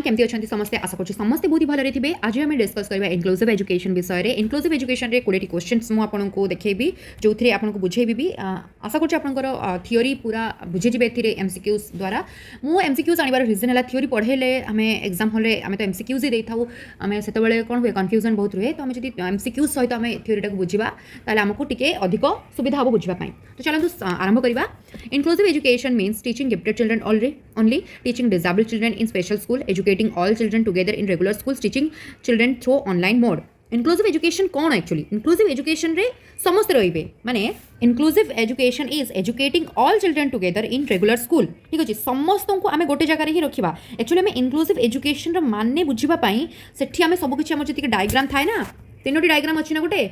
केमती अच्छा समस्ते आशा करूँ समस्ते बहुत भल थे। आज आम डिस्कस करवा इनक्लूसिव एजुकेशन विषय में। इनक्लूसिव एजुकेशन रे 20 क्वेश्चंस मुझे देखी जो थे आपको बुझेबी भी आशा करूँ आपंकर थियोरी पूरा बुझीजे एमसीक्यूज द्वारा। मुझे एमसीक्यूज आनबार रिजन है थियोरी पढ़ेले आम एग्जाम हल आम तो एमसीक्यूज ही दे था आम से कौन हुए कन्फ्यूजन बहुत रुए। तो आम जब एमसीक्यूज सहित आम थियोरीटा बुझा ताले आमको टिके अधिक सुविधा हम बुझापी। तो चलते आरंभ करवा। Inclusive education means teaching gifted children only, teaching disabled children in special school, educating all children together in regular schools, teaching children through online mode. Inclusive education कौन एक्चुअली? इनक्लूसिव एजुकेशन रे समस्त रहिबे माने inclusive education is educating all children together in regular school. ठीक अछि, समस्त को आमे गोटे जगह रे ही रखिबा। एक्चुअली आमे इनक्लूसिव एजुकेशन रो माने बुझिबा पई सेठी आमे सब किछि हमर जति डायग्राम थाए ना, तीनोटी डायग्राम अछि ना गोटे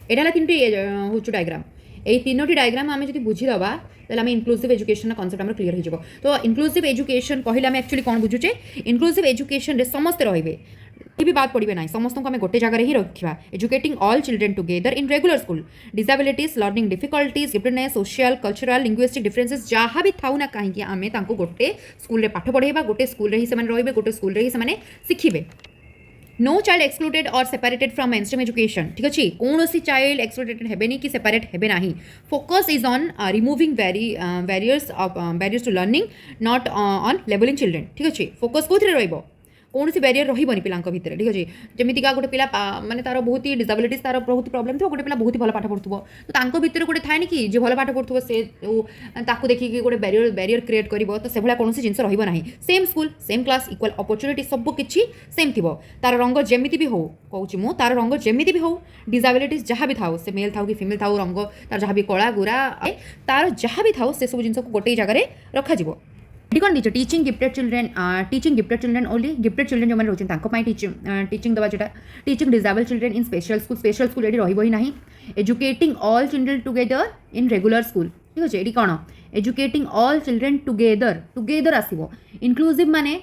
एडाला तीनटी होचु डायग्राम। এই তিনোটি ডায়াগ্রাম আমি যদি বুঝিদেবা তাহলে আমি ইনক্লুসিভ এজুকেশন কনসেপ্ট আমার ক্লিয়ার হয়ে যাব। তো ইনক্লুসিভ এজুকেশন কহিলে আমি एक्चुअली কোন বুঝুছে? ইনক্লুসিভ এজুকেশন রে সমস্ত রহিবে, भी बात पड़े ना, समस्त को आम गोटे जगह ही रखा। Educating all children together in regular school, disabilities, learning difficulties, giftedness, social cultural linguistic differences जहाँ भी थाउ ना कहीं आम गोटे स्कूल रे पाठ पढ़ेबा, गोटे स्कूल रे ही से रहिबे, गोटे स्कूल रे ही से शिखिबे। नो चाइल्ड एक्सक्लूडेड और सेपरेटेड फ्रॉम मेनस्ट्रीम एजुकेशन। ठीक अच्छे, कौन सी चाइल्ड एक्सक्लूडेड हेबेनी कि सेपरेट हेबे नहीं। Focus is on removing barriers to learning, not on labelling children. ठीक अच्छे, फोकस कौन रही कौन सी बैरियर रही पिला भितर। ठीक अच्छे, जमीका गोटे पिला माने तार बहुत ही डिसेबिलिटीज तार बहुत प्रॉब्लम थो, गोटे पिला बहुत ही भल पाठ पढ़ुव तो भितर गोटे थाए कि जो भल पाठ पढ़ुव से देखिए गोटे बैरियर क्रिएट कर तो से भाया कौन जिन रही। Same school same class equal opportunity सब किसी सेम थी। तार रंग जमी भी हो कहूँ मु, तार रंग जमी भी हो, डिसेबिलिटीज जहाँ भी था से मेल था कि फीमेल था, रंग तार जहाँ भी कला गोरा तार जहाँ भी था से सब जिन गोटे जगह रखा। कौन दीजिए teaching gifted children only, gifted children जो रोचे टीचिंग दवा जोटा, teaching disabled children in special school ये रही ना। Educating all children together in regular school. ठीक अच्छे, ये कौन एजुकेटिंग ऑल चिल्ड्रेन टुगेदर आसो, इनक्लूसिव माने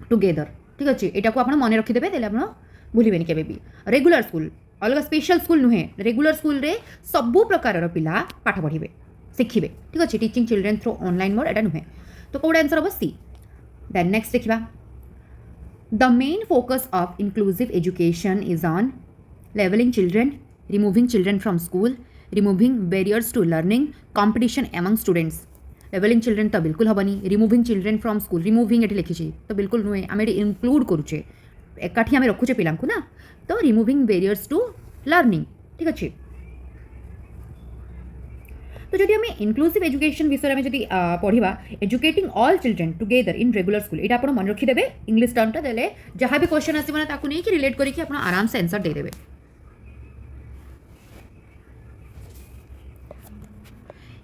टुगेदर। ठीक अच्छे, यहाँ को आप मन रखिदेवे तेल आप भूलें के भी। रेगुलर स्कूल अलग स्पेशल स्कूल नुहे, रेगुलर स्कूल रे सबू प्रकार पिला पाठ पढ़े शिखिबे। ठीक अच्छे, teaching children through online mode एटा नुहे। तो कौन आंसर हम सी। देन नेक्स्ट देखा, the main focus of inclusive education is on levelling children, removing children from school, removing barriers to learning, competition among students. Levelling children तो बिल्कुल हेनी, removing children from school, removing ये लिखी तो बिल्कुल नुहे, आम ये इनक्लूड करुचे एकाठी आम रखुचे पिला ना। तो रिमूविंग बैरियर्स टू लर्निंग। ठीक अच्छे, तो जब आम इनक्लूसिव एजुकेशन विषय में जब पढ़ा educating all children together in regular school ये आप मन रखिदेवे इंग्लिश टर्मटा देले जहाँ भी क्वेश्चन आसो ना नहीं कि रिलेट करके आप आराम से आंसर देदेवे।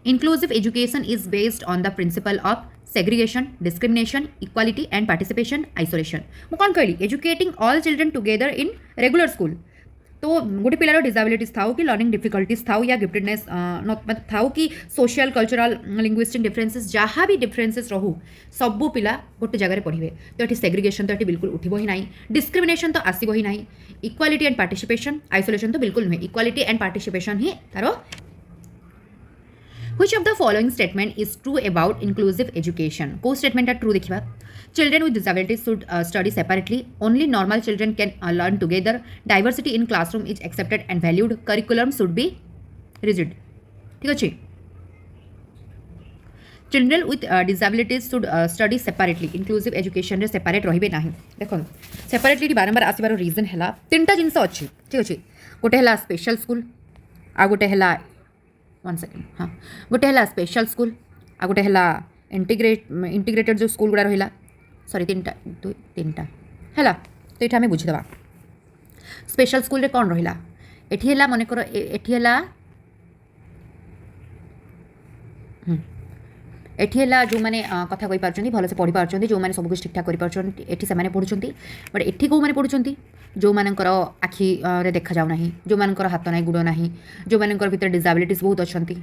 Inclusive education is based on the principle of segregation, discrimination, equality and participation, isolation. मुझे कौन कहली educating all children together in regular school. तो गोटे पिलार डिसेबिलिटीज था कि लर्निंग डिफिकल्टीज था या गिफ्टेडनेस था कि सोशल कल्चरल लिंग्विस्टिक डिफरेंसेस जहाँ भी डिफरेंसेस रहू सबू पिला गोटे जगह पढ़े। तो ये सेग्रीगेशन तो ये बिल्कुल उठब ही ना, डिस्क्रिमिनेशन तो आसब ही ना, इक्वालिटी एंड पार्टिसिपेशन, आइसोलेशन तो बिल्कुल नुहे, इक्वालिटी एंड पार्टिसिपेशन ही तार। Which of the following statement is true about inclusive education? को statement are true देखिबा। Children with disabilities should study separately. Only normal children can learn together. Diversity in classroom is accepted and valued. Curriculum should be rigid. ठीक अच्छे। Children with disabilities should study separately. Inclusive education रे separate रहिबे नाही। देखो separately बारंबार आसीबार reason हैला तीनटा जिनस अछि। ठीक अच्छे, गोटे हैला स्पेशल स्कूल, आ गोटे हैला वन सेकेंड हाँ गोटे है स्पेशल स्कूल, आ गोटे है इंटीग्रेटेड जो स्कूल गुड़ा रहा सॉरी तीनटा है। तो ये आम बुझीद स्पेशल स्कूल रे कौन रहा ये मनकर ये जो मैंने कथा कही पार्टी भल से पढ़ी पार्टी जो मैंने सब कुछ ठीक ठाक कर से पढ़ुंट बट एटी कौ मैंने पढ़ुंट जो मानकर आखि रे देखा जाऊना, जो मानकर हाथ ना गुड़ ना, जो मानकर भीतर डिसेबिलिटीज बहुत अच्छा है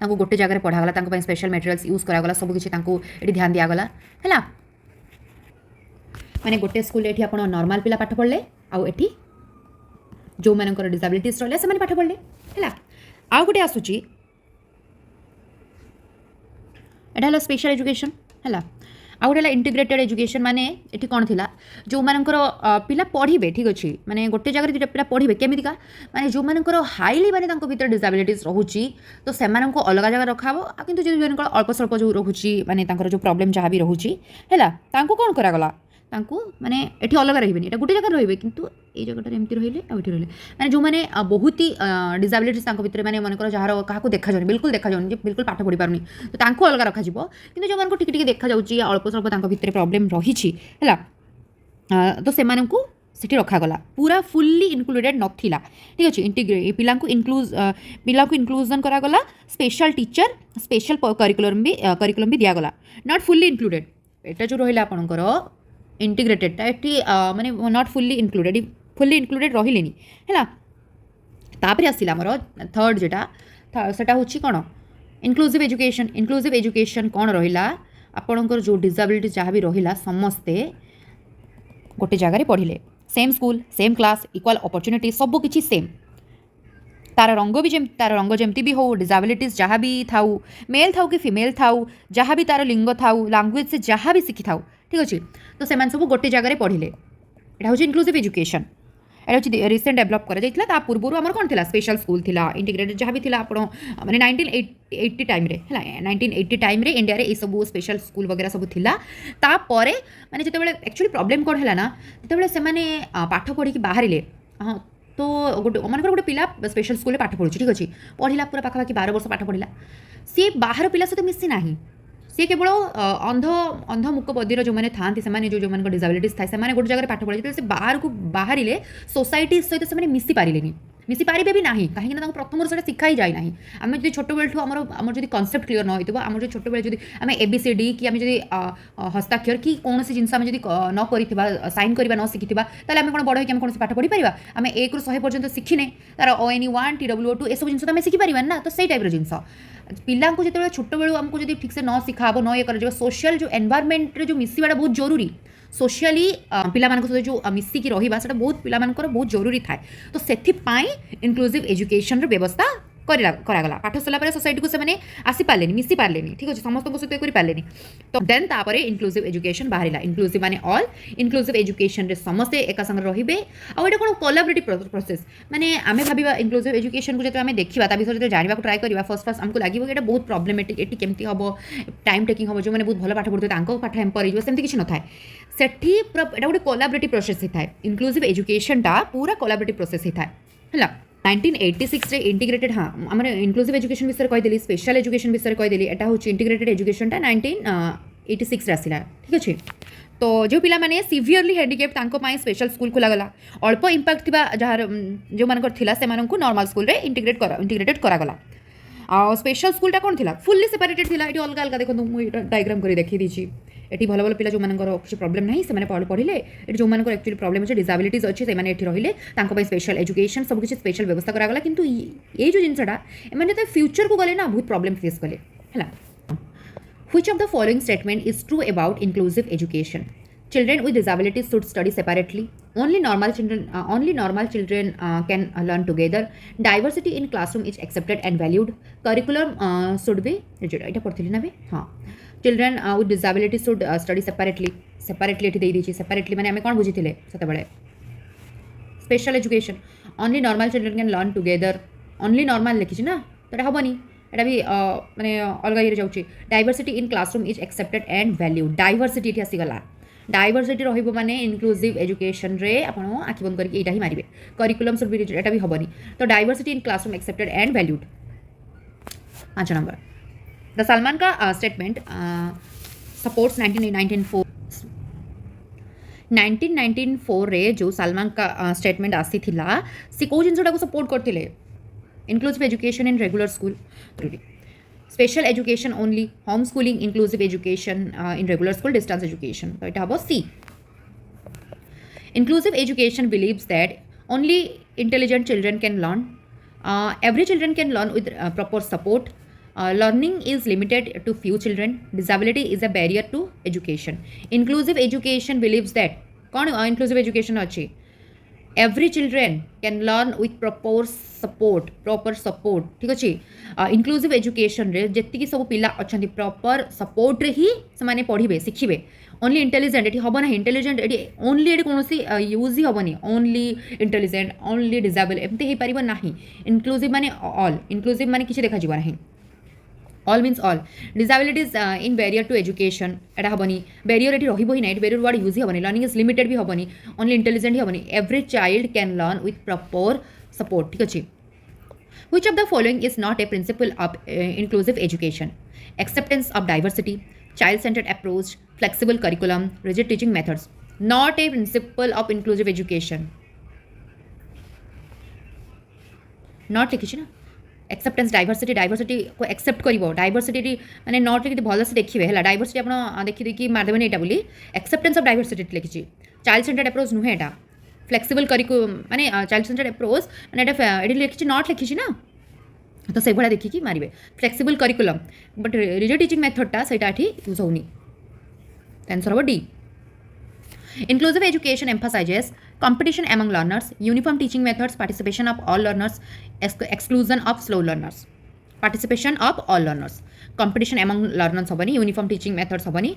गोटे जगह पढ़ागला स्पेशल मटेरियल्स यूज करागला सब किसी ये ध्यान दिगला है। माने गोटे स्कूल ये आप नॉर्मल पिला पाठ पढ़ले आउटी जो मानकर डिसेबिलिटीज रहा से पाठ पढ़ले है। आउ गोटे आसूची एटा हला स्पेशल एजुकेशन हला आ गोटे है इंटीग्रेटेड एजुकेशन माने ये कौन थी जो मानकर पिला पढ़े ठीक अच्छे माने गोटे जगह दुटा पिला पढ़े केमिका माने जो मानकर हाईली माने भीतर डिजाबिलिटीज रोचे तो से अलग जगह रखा कि जो अल्प स्वल्प जो रोचे माने जो प्रॉब्लम जहाँ भी रोचे है कौन करागला माने ये अलग रही ये गोटे जगह रे कि ये जगह एमती रही रही मैंने जो मैंने बहुत ही डिजाबिलिटीज भर मैंने मनकर जार क्या देखा जाए बिल्कुल देखा जाए बिल्कुल पाठ पढ़ी पारनी तो अलग रखा कि जो मानक टिके देखा जाऊँगी अल्प स्वल्प भितर प्रॉब्लम रही है तो से सेठी रखागला पूरा फुल्ली इनक्लूडेड नथिला ठीक अच्छे पिला इनक्लूजन करागला स्पेशल टीचर स्पेशल करिकुलम भी दिगला नॉट फुल्ली इनक्लूडेड एटा जो रहा आपंकर इंटीग्रेटेडटा ये माने नॉट फुल्ली इनक्लूडेड रही है तापर आसला आमर थर्ड जोटा सेटा हूँ कौन इनक्लूसिव एजुकेशन कौन रहा आपणकर जो डिजाबिलिटी जहाँ भी रहा समस्ते गोटे जगार पढ़ले same school same class equal opportunity सब किसी सेम तार रंग जमती भी हो डिजाबिलिटीज जहाँ भी थाऊ मेल थाऊ कि फिमेल थाऊ जहाँ भी तार लिंग थाऊ लैंग्वेज से जहाँ भी शिखी थाऊ ठीक अच्छे तो से सब गोटे जगार पढ़ले यहाँ हूँ इनक्लूसिव एजुकेशन ये रिसेंट डेभलप कर पूर्व आम कौन थी स्पेशल स्कूल थी इंटीग्रेटेड जहाँ भी थी आप मैंने 1980 टाइम है 1980 टाइम इंडिया रे सब स्पेशल स्कूल वगैरह सब थिला तापर माने जिते एक्चुअली प्रॉब्लम कौन है ना जिते से पाठ पढ़ी बाहर हाँ तो गोटे मनकर गोटे पिला स्पेशल स्कूल पाठ पढ़ुँ ठीक अच्छे पढ़ला पूरा पाखापाखि 12 वर्ष पाठ पढ़ला सी बाहर पिला सहित मिसी ना सी केवल अंध मुक बदीर जो मैंने था जो डिजाबिलिटीज थाए से गोटे जगह पाठ पढ़े से बाहर को बाहर सोसाइटी सहित से मिसी पारे मिसी पारे भी ना कहीं प्रथम से शिखा ही जाए ना आम जो छोट बेलू आम जो कनसेप्ट क्लीयर न हो आम जो छोट बेले आम ABCD कि आम जो हस्ताक्षर कि कौन सी जिनस न कर साइन करवा न शिखी आम कौन बड़ हो कौन पाठ पढ़ी पारा आम 1 ରୁ 100 पर्यंत शिखिने तार ONE1 TWO2 ये सब जिन तो आम शिखिपार ना तो सही टाइप जिनस पिला जो छोट बेलू आमको जो ठीक से न शिखा न ये कर सोशल जो एनवायरमेंट जो मिसवाटा बहुत जरूरी सोशली पिला सहित जो मिसिकी रहा बहुत पिला बहुत जरूरी थाए तो से इनक्लूसिव एजुकेशन व्यवस्था करागला पाठ सरला सोसाइटी को से आसी पारे मिसी पारे ठीक अच्छे समस्त सहित कर तो देन तापर इनक्लूसिव एजुकेशन बाहर इनक्लूसिव माने ऑल इनक्लूसिव एजुकेशन रे समस्ते एका संग रहिबे आ एटा कोन कोलैबोरेटिव प्रोसेस माने आमे भाबिबा इनक्लूसिव एजुकेशन को जते आमे देखिबा ता विषय जते जानिबा को ट्राई करिबा फर्स्ट हमको लागिबो कि एटा बहुत प्रॉब्लमेटिक एटी केमती हबो टाइम टेकिंग हबो जो माने बहुत भलो पाठ पढुते तांको पाठ हेम्पर हिजो सेमती किछ न थाए सेठी एटा गोटे कोलैबोरेटिव प्रोसेस ही थाए इनक्लूसिव एजुकेशन टा पूरा कोलैबोरेटिव प्रोसेस ही थाए हला 1986 रे इंटीग्रेटेड हाँ आम इनक्लूसिव एजुकेशन विषय कहीदेली स्पेशल एजुकेशन विषय कहीदेली एटा हूँ इंटीग्रेटेड एजुकेशन 1986 आसला ठीक अच्छे तो जो पिला माने सिवियरली हैंडिकेप स्पेशल स्कूल खोलागला अल्प इंपैक्ट थी जार जो मानकर थिला से मानकु नॉर्मल स्कूल रे इंटीग्रेटेड करागला आ स्पेशल स्कूलटा कौन थी फुल्ली सेपरेटेड थी ये अलग अलग देखो मुझे डायग्राम कर देखी दीजिए ये भल भल पिला जो किसी प्रॉब्लम ना से पढ़ले ये जो एक्चुअली प्रॉब्लम अच्छे डिजाबिलिटीज अच्छे से रही स्पेशल एजुकेशन सब किसी स्पेशल व्यवस्था करागला किंतु ये जो जिनसा एम फ्यूचर को गले ना बहुत प्रॉब्लम फेस कले है which of the following statement is true about inclusive education children with disabilities should study separately only normal children can learn together diversity in classroom is accepted and valued curriculum should be এটা পড়ছিলি না বে हाँ children with disabilities should study separately এটি দেই দিছি separately মানে আমি কোন বুঝিଥିଲେ সেতবেলে special education only normal children can learn together only normal লিখিছি না তো এটা হবনি এটা भी মানে অলগা ইয়ে যাଉଛି diversity in classroom is accepted and valued diversity এটি আসিগলা डायवर्सिटी रहिबो माने इनक्लूसिव एजुकेशन रे आपण आखि बंद करके एटा ही मारिबे करिकुलम शुड बी एटा भी हबनी तो diversity in classroom accepted and valued 5 number the Salman का स्टेटमेंट सपोर्ट्स 1994 रे जो सलमान का स्टेटमेंट आसी थिला सी को जिनसटा को सपोर्ट करथिले inclusive education in regular school special education only home schooling inclusive education in regular school distance education तो इटा C inclusive education believes that only intelligent children can learn every children can learn with proper support learning is limited to few children disability is a barrier to education inclusive education believes that कौन inclusive education अच्छी every children can learn with proper support ठीक अच्छे inclusive education रे जेतिकी सब पिला अच्छा proper support रे ही से पढ़े शिखे ओनली इंटेलिजेंट ये हम ना इंटेलिजेंट ये ओनली ये कौन यूज ही हेनी ओनली इंटेलिजेंट ओनली डिजेबल एमती हो पार ना इनक्लूसिव माने ऑल इनक्लूसिव माने किसी देखा ना all means all disabilities in barrier to education एटा हेनी बैरियर ये रही ही ना बैरियर वर्ड यूज ही हेनी लर्निंग इज लिमिटेड भी हेनी ओनली इंटेलिजेंट ही हेनी every child can learn with proper support ठीक अच्छे Which of the following is not a principle of inclusive education? Acceptance of diversity, child-centered approach, flexible curriculum, rigid teaching methods. Not a principle of inclusive education. Not लिखी ना acceptance diversity को accept कर diversity माने not लिखी भलसे देखिए है diversity आप देखी देखिए मारदेवे यहाँ बोली एक्सेप्टेंस ऑफ डायवर्सिटी लिखी चाइल्ड सेंटर्ड अप्रोच नुहे यहाँ फ्लेक्सिबल करिकु माने चाइल्ड सेंटर्ड अप्रोच माने ये लिखी नॉट लिखी ना तो से भाया देखिए मारे flexible curriculum but rigid teaching मेथडटा से यूज होनी आंसर हम D Inclusive education emphasizes competition among learners, uniform teaching methods, participation of all learners, exclusion of slow learners. Participation of all learners. Competition among learners हेनी uniform teaching methods हेनी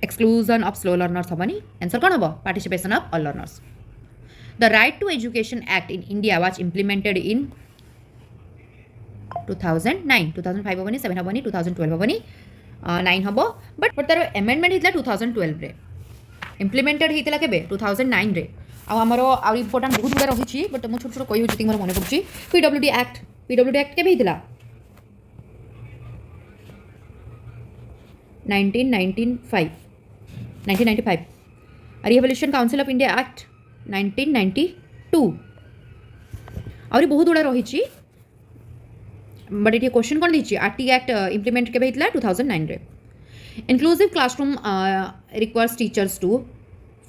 exclusion of slow learners हेनी answer कौन हम participation of all learners. The Right to Education Act in India was implemented in 2009 2005 हेनी 7 हेनी 2012 हेनी 9 हम but तार एमेंडमेंट होता 2012 रे इम्प्लीमेंटेड होता के 2009 रे आमर आ इम्पोर्टाट बहुत गुड़ा रही बट मुझे छोट छोट कही जी मोर मन पड़ुची पीडब्ल्यूडी एक्ट के 1995 revolution council of India act 1992 आहरी बहुत गुड़ा रही बट ये क्वेश्चन कौन दी आरटी एक्ट इम्प्लीमेंट के 2009 रे Inclusive classroom requires teachers to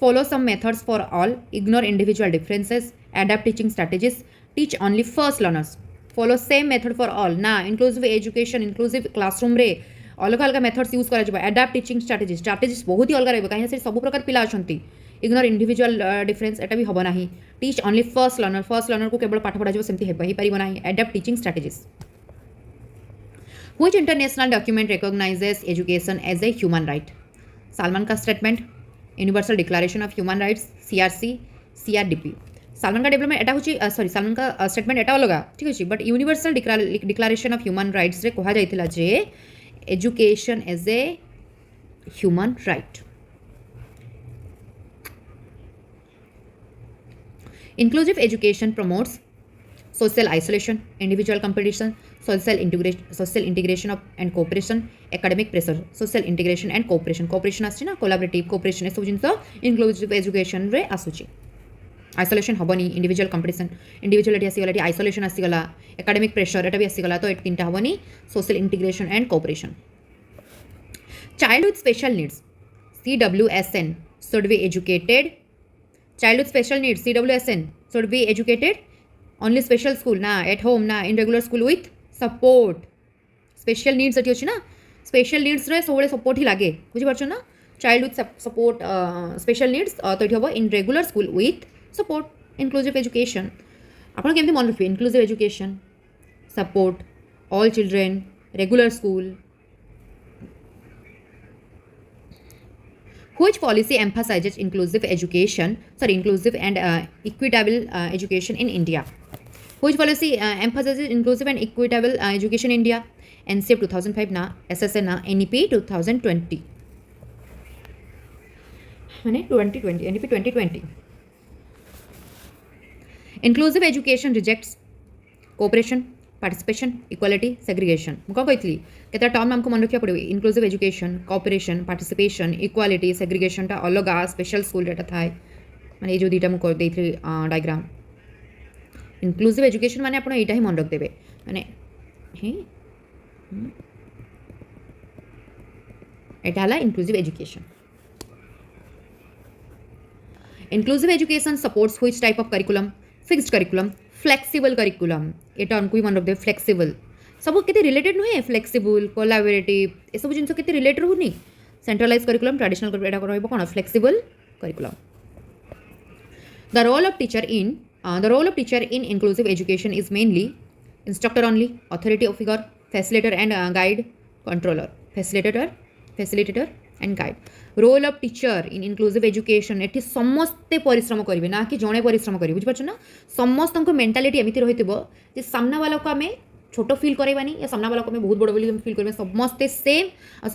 follow some methods for all, ignore individual differences, adapt teaching strategies, teach only first learners, follow same method for all. ना inclusive education, inclusive classroom रे अलग अलग methods use करा adapt teaching strategies बहुत ही अलग रही कहीं से सब प्रकार पिला अच्छा इग्नोर इंडिविजुअल डिफरेंस एटा भी हम ना टीच ओनली फर्स्ट लर्नर को केवल पाठ पढ़ा सेमती हो पार ना adapt teaching strategies. Which international document recognizes education as a human right? Salman का statement, Universal Declaration of Human Rights, CRC, CRDP. Salman का डेवलपमेंट एटा होची सालमान का स्टेटमेंट एटा अलग ठीक अच्छे but universal declaration of human rights रे कहा जाइतिला जे education as a human right. Inclusive education promotes social isolation, individual competition, social integration of and cooperation, academic pressure, social integration and cooperation आसी ना collaborative cooperation सब जिन inclusive education रे आसुची. isolation हेनी individual competition individuality आसीगला isolation आसीगला academic pressure एटा भी आसीगला तो तीन टा हेनी social integration and cooperation. Child with special needs CWSN should be educated. Child with special needs CWSN should be educated only special school ना at home ना in regular school with support. special needs अच्छी अच्छी ना special needs रे सब support ही लगे बुझीपार ना child with support special needs तो ये हम in regular school with support. inclusive education आपन केमती मन रखिए inclusive education support all children regular school. Which policy emphasizes inclusive and equitable education in India? Which policy emphasizes inclusive and equitable education in India? NCF 2005 ना SSN ना NEP 2020 माने 2020 NEP 2020. Inclusive education rejects cooperation, participation, equality, segregation. मुझे कही केतटा term आमको मन रखा पड़े inclusive education cooperation participation equality segregation अलग स्पेशल स्कूल डेटा थाए माने ये जो दुईटा मुझे देथि डायग्राम इनक्लूसिव एजुकेशन माने आपण एटा ही मन रख देबे माने एटा हला inclusive education. Inclusive education supports which type of curriculum fixed curriculum flexible curriculum ये टर्म को भी मन रख दे फ्लेक्सिबल सब के रिलेटेड नुहे फ्लेक्सिबल कोलाबोरेटिव ये सब जिन के रिलेटेड होनी सेंट्रलाइज करिकुलम ट्रेडिशनल करिकुलम कौन flexible curriculum. The role of teacher in inclusive education is mainly instructor only, authority figure, facilitator and guide, controller, facilitator and guide. Role of teacher in inclusive education एटी समस्ते परिश्रम करेंगे ना कि जड़े परिश्रम करेंगे बुझीपार ना समस्त मेंटालिटी एमती रही है सामना वाला को आम छोट फिल करानी या सामना वाला को आम बहुत बड़ बोली फिल करेंगे समस्ते सेम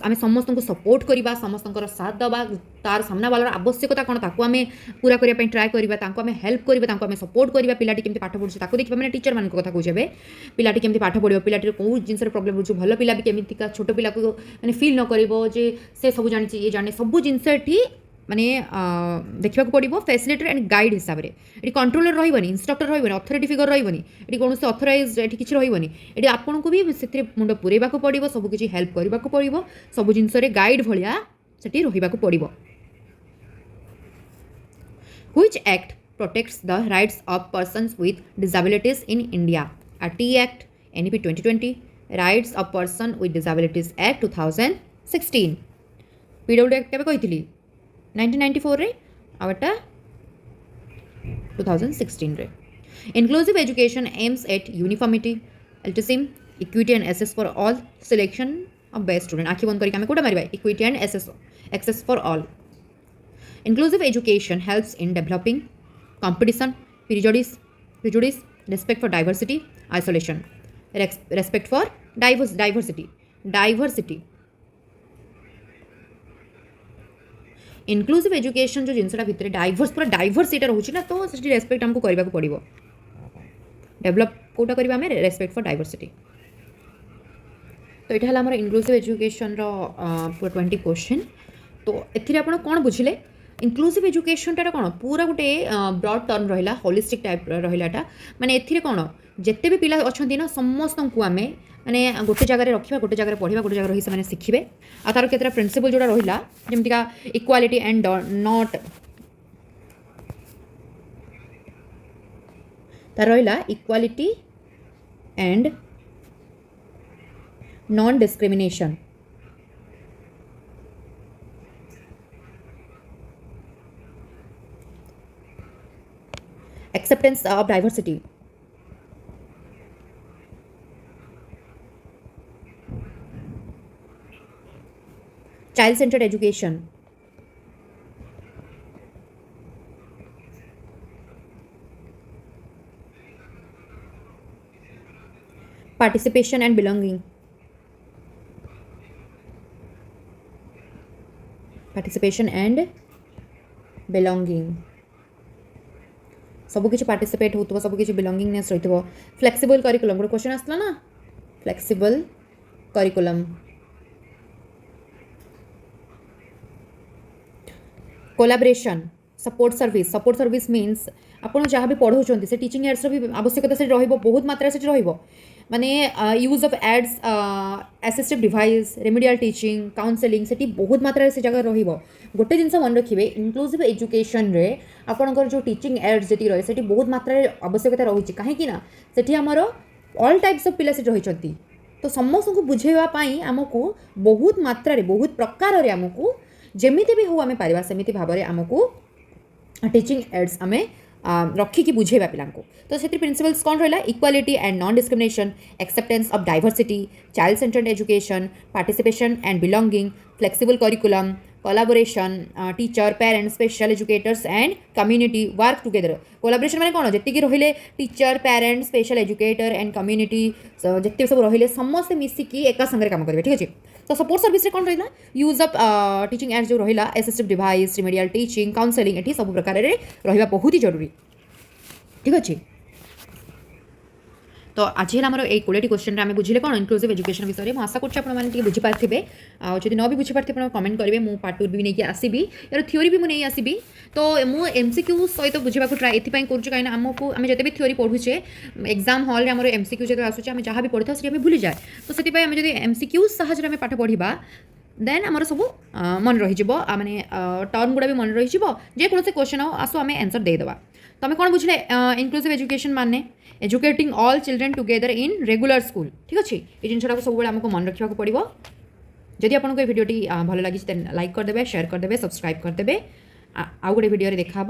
आम समस्त को सपोर्ट करवा समस्त साथ दबा तार सामना वाला आवश्यकता कौन ताको आम पूरा करने ट्राए करवा आम हेल्प करवा आम सपोर्ट करवा पिलाटी केमती पाठ पढ़ुचे ताको देखिए मैंने टीचर मान कथा कहे पिलाटी केमती पाठ पढ़ो पिलाटी कौ जिन प्रोब्लेम हो भल पिला भी केमिका छोट पिला को मैंने फिल न कर से सब जानी ये जाने सब जिनस माने देखा पड़ो फैसिलिटेटर एंड गाइड हिसाब से ये कंट्रोलर रही इंस्ट्रक्टर रही अथॉरिटी फिगर रही ये कौन से अथराइज ये किसी रही ये आपन को भी से मुंड पूरेबा पड़ो सबकि हेल्प करने पड़ो सब जिनस गाइड भाया से रहा पड़ो Which act protects the rights of persons with disabilities in India? T Act, NEP 2020, Rights of Person with Disabilities Act 2016. PW Act केबे कहितली 1994 रे आबटा 2016 रे. Inclusive education aims at uniformity, altruism, equity and access for all, selection of best student. आखि बंद करिक आमे कोडा मारिबा equity and access for all. Inclusive education helps in developing competition, prejudice, respect for diversity, isolation, respect for diversity. Inclusive education जो जिनसटा भितर diverse पूरा diverse एटा रहउछि ना तो सेठी रेस्पेक्ट हमको करबा को पड़िबो डेवलप कोटा करबा हमें रेस्पेक्ट फॉर डाइवर्सिटी. तो एटा हला हमर इनक्लूसिव एजुकेशन रो 20 क्वेश्चन. तो एथिरे आपण कोन बुझिले इनक्लूसिव एजुकेशनटा कौन पूरा गोटे ब्रॉड टर्म रहा होलिस्टिक टाइप रहा माने एथिरे कौन जिते भी पिला अच्छा ना समस्त को आम माने गोटे जगह रखा गोटे जगह पढ़ा गोटे जगह रही से शिखे आ तार केतरा प्रिंसिपल जोड़ा रहा जमीका इक्वालिटी एंड नॉट तार रहा equality and non discrimination. Acceptance of diversity. Child-centered education. Participation and belonging. सब किसी पार्टिसिपेट हो सब किसी बिलोंगिंगनेस रही. फ्लेक्सिबल करिकुलम गोटे क्वेश्चन आसला ना flexible curriculum. Collaboration support service means आपड़ जहाँ भी पढ़ाऊँ से टीचिंग एड्स भी आवश्यकता से बहुत मात्रा से माने use of aids assistive device remedial teaching counselling से बहुत मात्रा से जगह गोटे जिनस मन रखिए इनक्लूसिव एजुकेशन रे आपणकर जो टीचिंग एड्स जी रहे से बहुत मात्रा आवश्यकता रही कहीं से आमर ऑल टाइप्स ऑफ पिला से रही तो समस्त को बुझेवाई आमको बहुत मात्रा बहुत प्रकार आमको जमी भी हो आम पार सेमती भाव में आमको टीचिंग एड्स आम रखिकी बुझेवा पिला तो से प्रिंसिपल्स कौन रहा equality and non discrimination acceptance of diversity child centred education participation and belonging flexible curriculum collaboration teacher parents special educators and community work together. Collaboration माने कौन जी रहिले teacher parents special educator and community जिते सब रहिले समस्त मिसिकी एका संगे काम करेंगे. ठीक अच्छे. तो सपोर्ट सर्विस कौन रहा यूज ऑफ टीचिंग एड्स जो रहा assistive device remedial teaching counselling ये सब प्रकार रहा बहुत ही जरूरी. ठीक अच्छे. तो आज आम ये 20 क्वेश्चन आम बुझे कौन इनक्लूसिव एजुकेशन विषय में आशा करें बुझीपारे आदि न भी बुझीपारे आप कमेंट करेंगे मुझे पार्ट 2 भी नहीं आसबि यार थ्योरी भी मुझे आसबि. तो मुझे एमसीक्यू सहित बुझा ट्राए ये करें आमको आम जिते भी थ्योरी पढ़ुचे एग्जाम हॉल में एमसीक्यू जो आसूँ आम जहाँ भी पढ़ी था आम भूली जाए तो से आम जो एमसीक्यू साहाଯ୍य आम पाठ पढ़ा देन आमर सब मन रही माने टर्म गुड़ा भी मन रही जेकोसी क्वेश्चन आसू आम आंसर देदेबा. तो आम कौन बुझे इनक्लूसिव एजुकेशन माने educating all children together in regular school. ठीक अच्छे. ये जिनटा सब आमको मन रखा पड़ो. जदि आपको ये भिडियोटी भल लगी लाइक करदे शेयर करदे सब्सक्राइब करदे आउ गोटे भिडियो देखा.